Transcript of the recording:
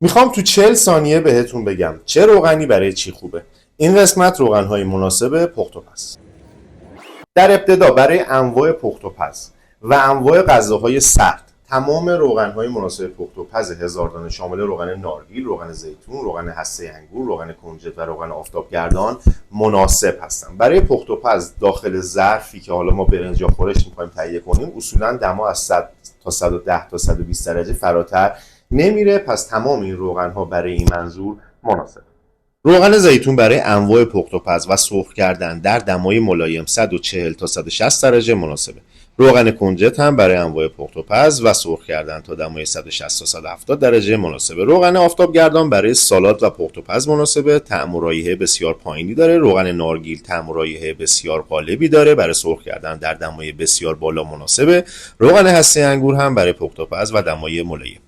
میخوام تو 40 ثانیه بهتون بگم چه روغنی برای چی خوبه. این قسمت روغن‌های مناسب پخت و پز. در ابتدا برای انواع پخت و پز و انواع غذاهای سرد تمام روغن‌های مناسب پخت و پز 1000 دانه شامل روغن نارگیل، روغن زیتون، روغن هسته انگور، روغن کنجد و روغن آفتابگردان مناسب هستند. برای پخت و پز داخل ظرفی که حالا ما برنج یا خورش می‌خوایم تهیه کنیم اصولاً دما از 100 تا 110 تا 120 درجه فراتر نمیره، پس تمام این روغن‌ها برای این منظور مناسب. روغن زیتون برای انواع پخت و پز و سرخ کردن در دمای ملایم 140 تا 160 درجه مناسبه. روغن کنجد هم برای انواع پخت و پز و سرخ کردن تا دمای 160 تا 170 درجه مناسبه. روغن آفتابگردان برای سالاد و پخت و پز مناسبه، طعم و رایحه بسیار پایینی داره. روغن نارگیل طعم و رایحه بسیار غالبی داره، برای سرخ کردن در دمای بسیار بالا مناسبه. روغن هسته انگور هم برای پخت و پز و دمای ملایم.